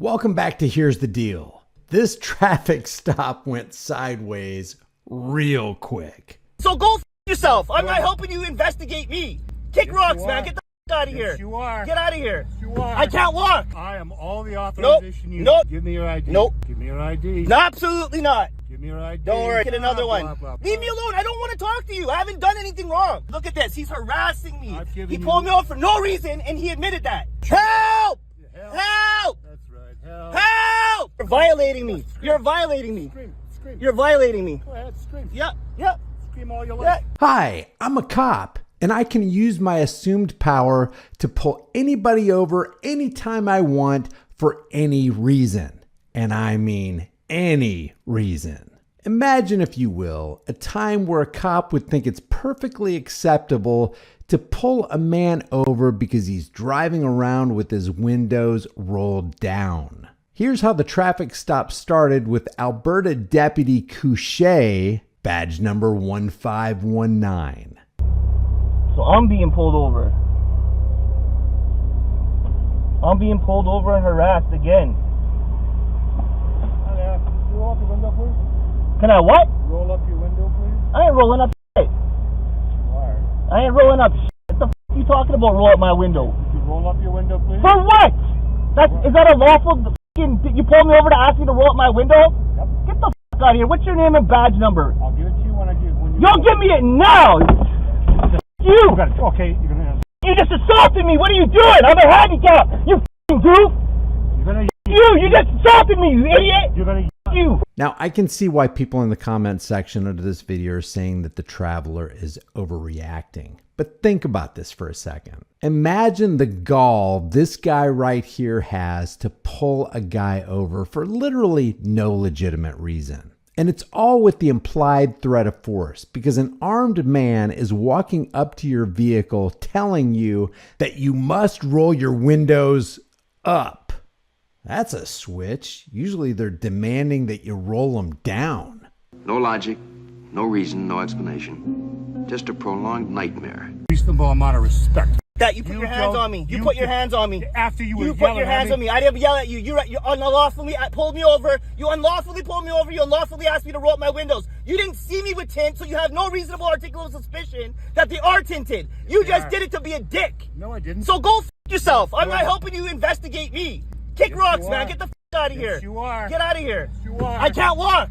Welcome back to Here's the Deal. This traffic stop went sideways real quick. So go f yourself. I'm not helping you investigate me. Kick rocks, man. Get the f out of here. You are. Get out of here. You are. I can't walk. I am all the authorization you need. Nope. Give me your ID. Nope. Give me your ID. No, absolutely not. Give me your ID. Don't worry. Get another one. Blah, blah, blah. Leave me alone. I don't want to talk to you. I haven't done anything wrong. Look at this. He's harassing me. He pulled me over for no reason, and he admitted that. Help! Help! That's right. Help! Help! You're violating me. You're violating me. Scream. Scream. You're violating me. Go ahead. Scream. Yep. Scream all your life. Hi, I'm a cop, and I can use my assumed power to pull anybody over anytime I want for any reason. And I mean any reason. Imagine, if you will, a time where a cop would think it's perfectly acceptable to pull a man over because he's driving around with his windows rolled down. Here's how the traffic stop started with Alberta Deputy Couchet, badge number 1519. So I'm being pulled over. I'm being pulled over and harassed again. Hi there. Roll up your window, please. Can I what? Roll up your window, please. I ain't rolling up shit. You are. I ain't rolling up shit. What the f you talking about, roll up my window? Could you roll up your window, please? For what? Is that a lawful f***ing, you pulled me over to ask me to roll up my window? Yep. Get the f*** out of here. What's your name and badge number? I'll give it to you when you. You'll give me it now! You! Okay, you're gonna. You just assaulted me! What are you doing? I'm a handicap! You f***ing goof! You're gonna. You just assaulted me, you idiot! You're gonna. You! Now, I can see why people in the comment section under this video are saying that the traveler is overreacting. But think about this for a second. Imagine the gall this guy right here has to pull a guy over for literally no legitimate reason. And it's all with the implied threat of force, because an armed man is walking up to your vehicle telling you that you must roll your windows up. That's a switch. Usually they're demanding that you roll them down. No logic, no reason, no explanation. Just a prolonged nightmare. Reasonable amount of respect. That you put your hands on me. You put your hands on me. After you put your hands on me. I didn't yell at you. You unlawfully pulled me over. You unlawfully pulled me over. You unlawfully asked me to roll up my windows. You didn't see me with tint, so you have no reasonable articulable suspicion that they are tinted. You just did it to be a dick. No, I didn't. So go f yourself. I'm not helping you investigate me. Kick rocks, man. Get the f out of here. You are. Get out of here. You are. I can't walk.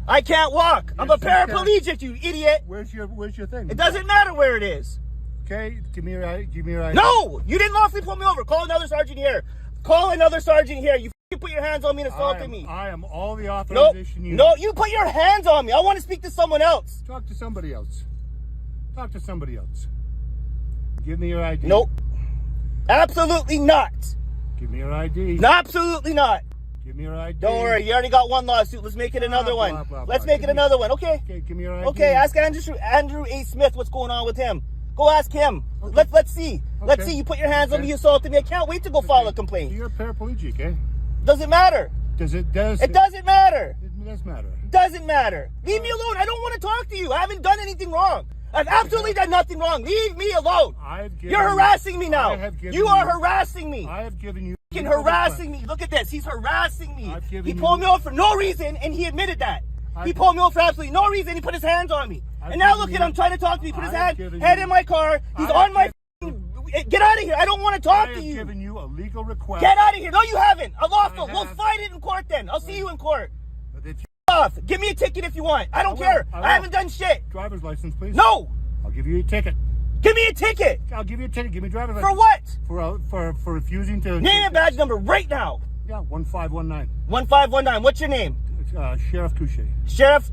I can't walk. I'm a paraplegic, you idiot. Where's your thing? It doesn't matter where it is. Okay, give me your ID. No! You didn't lawfully pull me over. Call another sergeant here. Call another sergeant here. You put your hands on me and assaulted me. I am all the authorization you need. No, you put your hands on me. I want to speak to someone else. Talk to somebody else. Talk to somebody else. Give me your ID. Nope. Absolutely not. Give me your ID. No, absolutely not. Give me your ID. Don't worry. You already got one lawsuit. Let's make it another one. Blah, blah, Let's blah. make it another one. Okay? Okay, give me your ID. Okay, ask Andrew A. Smith what's going on with him. Go ask him. Okay. Let's see. Okay. Let's see. You put your hands on me, you assaulted me. I can't wait to go file a complaint. You're a paraplegic, eh? Doesn't matter. It doesn't matter. It does matter. Doesn't matter. Leave me alone. I don't want to talk to you. I haven't done anything wrong. I've absolutely done nothing wrong. Leave me alone. You're harassing me now. You are harassing me. I have given you. Harassing me. Look at this. He's harassing me. He pulled me over for no reason, and he admitted that. He pulled me over for absolutely no reason. He put his hands on me. And now look at him trying to talk to me. He put his head in my car. He's on my... Get out of here. I don't want to talk to you. I have given you a legal request. Get out of here. No, you haven't. A lawful. We'll fight it in court then. I'll see you in court. Off. Give me a ticket if you want. I don't care. I haven't done shit. Driver's license, please. No. I'll give you a ticket. Give me a ticket. I'll give you a ticket. Give me a driver's license. For what? For refusing to... Name and badge number right now. Yeah, 1519. 1519. What's your name? Sheriff Couchet. Sheriff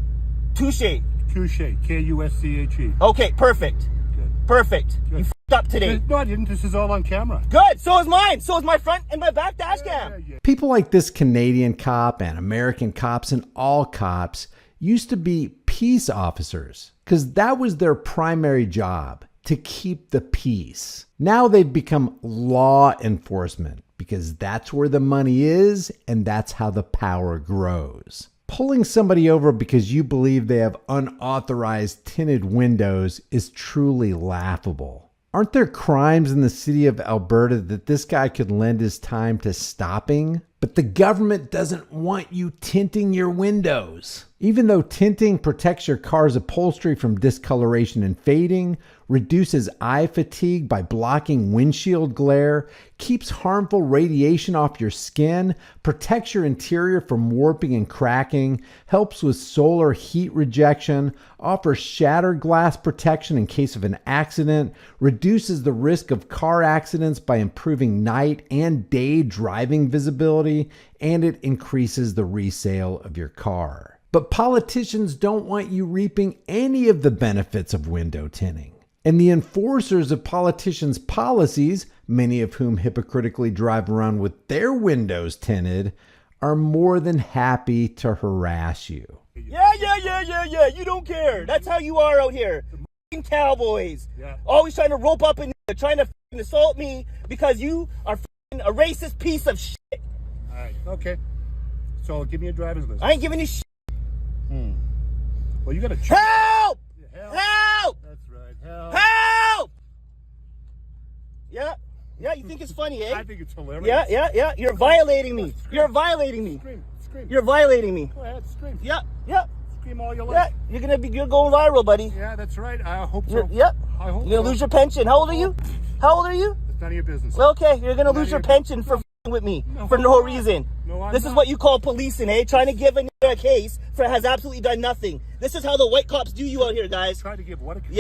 Touche. Couchet. K-U-S-C-H-E. Okay, perfect. Good. Perfect. Good. You f***ed up today. No, I didn't. This is all on camera. Good. So is mine. So is my front and my back dash cam. Yeah. People like this Canadian cop and American cops and all cops used to be peace officers because that was their primary job, to keep the peace. Now they've become law enforcement because that's where the money is and that's how the power grows. Pulling somebody over because you believe they have unauthorized tinted windows is truly laughable. Aren't there crimes in the city of Alberta that this guy could lend his time to stopping? But the government doesn't want you tinting your windows. Even though tinting protects your car's upholstery from discoloration and fading, reduces eye fatigue by blocking windshield glare, keeps harmful radiation off your skin, protects your interior from warping and cracking, helps with solar heat rejection, offers shattered glass protection in case of an accident, reduces the risk of car accidents by improving night and day driving visibility, and it increases the resale of your car. But politicians don't want you reaping any of the benefits of window tinting. And the enforcers of politicians' policies, many of whom hypocritically drive around with their windows tinted, are more than happy to harass you. Yeah. You don't care. That's how you are out here. F***ing cowboys. Yeah. Always trying to rope up and trying to f***ing assault me because you are f***ing a racist piece of shit. All right, okay. So give me a driver's license. I ain't giving you shit. Well, you got to check. Help! Help! Help! That's right. Help! Help! Yeah, you think it's funny, eh? I think it's hilarious. Yeah. You're violating me. You're violating me. Scream. You're violating me. Go ahead, scream. Yeah. Scream all you Yeah, like. you're going viral, buddy. Yeah, that's right. I hope so. Yep. I hope You're gonna lose your pension. How old are you? It's none of your business. Well, okay, you're gonna lose of your your pension for f***ing with me for no reason. No, I'm This is not. what you call policing, eh? Trying to give a case for has absolutely done nothing. This is how the white cops do you out here, guys. Try to give what a case?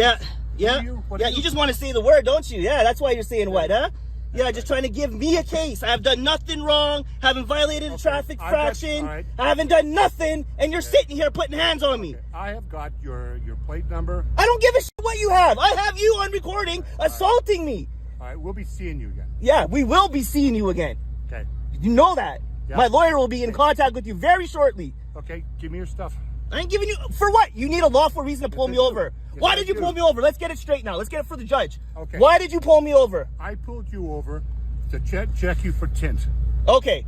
Yeah. What do You just want to say the word, don't you? Yeah, that's why you're saying what, huh? Yeah, just trying to give me a case. I have done nothing wrong. Haven't violated a traffic fraction. all right. I haven't done nothing, and you're sitting here putting hands on me. I have got your plate number. I don't give a shit what you have. I have you on recording assaulting me. All right, we'll be seeing you again. Yeah, we will be seeing you again. Okay. You know that. Yeah. My lawyer will be in contact with you very shortly. Okay, give me your stuff. I ain't giving you for what? You need a lawful reason to pull me over. Yes, Why I did you do. pull me over? Let's get it straight now. Let's get it for the judge. Okay. Why did you pull me over? I pulled you over to check you for tint, Okay.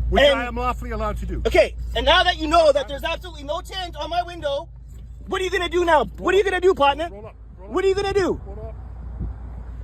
which And- I am lawfully allowed to do. Okay. And now that you know that there's absolutely no tint on my window, what are you gonna do now? What are you gonna do, partner? Roll up. What are you gonna do? Roll up.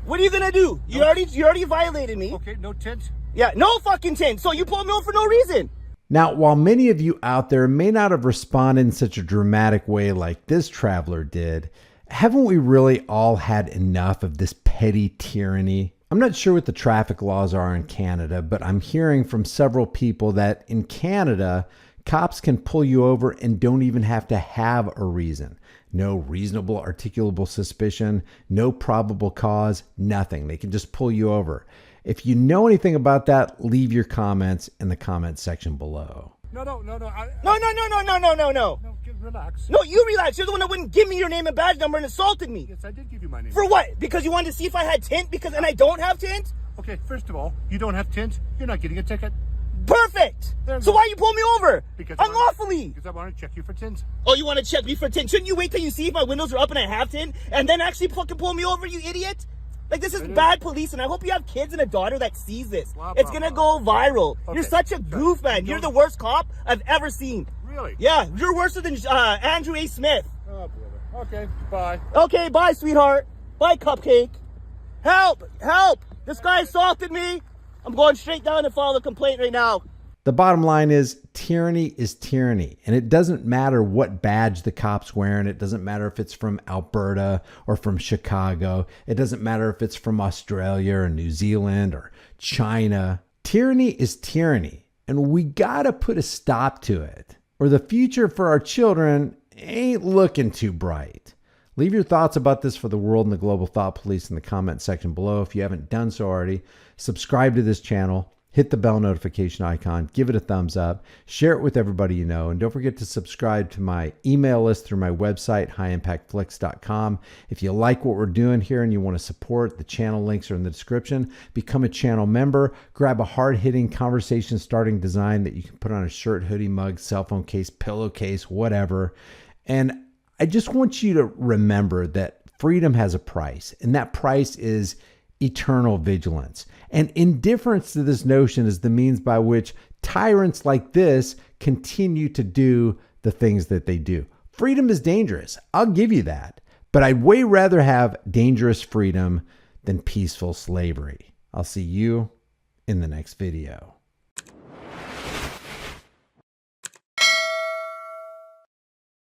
What are you gonna do? You already violated me. Okay, no tint. Yeah, no fucking tint. So you pulled me over for no reason. Now, while many of you out there may not have responded in such a dramatic way like this traveler did, haven't we really all had enough of this petty tyranny? I'm not sure what the traffic laws are in Canada, but I'm hearing from several people that in Canada, cops can pull you over and don't even have to have a reason. No reasonable articulable suspicion, no probable cause, nothing. They can just pull you over. If you know anything about that, leave your comments in the comment section below. No. No. No, relax. No, you relax. You're the one that wouldn't give me your name and badge number and assaulted me. Yes, I did give you my name. For what? Because you wanted to see if I had tint? And I don't have tint? Okay, first of all, you don't have tint. You're not getting a ticket. Perfect. There we So go. why you pull me over? Because Unlawfully. Because I want to check you for tint. Oh, you want to check me for tint? Shouldn't you wait till you see if my windows are up and I have tint and then actually fucking pull me over, you idiot? Like, this is bad police, and I hope you have kids and a daughter that sees this. Blah, It's blah, gonna blah. go viral. Okay. You're such a goof, man. You're the worst cop I've ever seen. Really? Yeah, you're worse than Andrew A. Smith. Oh, brother. Okay, bye. Okay, bye, sweetheart. Bye, cupcake. Help! This guy assaulted me. I'm going straight down and file a complaint right now. The bottom line is tyranny, and it doesn't matter what badge the cop's wearing. It doesn't matter if it's from Alberta or from Chicago. It doesn't matter if it's from Australia or New Zealand or China. Tyranny is tyranny, and we gotta put a stop to it, or the future for our children ain't looking too bright. Leave your thoughts about this for the world and the global thought police in the comment section below. If you haven't done so already, subscribe to this channel. Hit the bell notification icon, give it a thumbs up, share it with everybody you know, and don't forget to subscribe to my email list through my website, highimpactflix.com. If you like what we're doing here and you want to support, the channel links are in the description. Become a channel member, grab a hard-hitting conversation starting design that you can put on a shirt, hoodie, mug, cell phone case, pillowcase, whatever. And I just want you to remember that freedom has a price, and that price is eternal vigilance. And indifference to this notion is the means by which tyrants like this continue to do the things that they do. Freedom is dangerous. I'll give you that. But I'd way rather have dangerous freedom than peaceful slavery. I'll see you in the next video.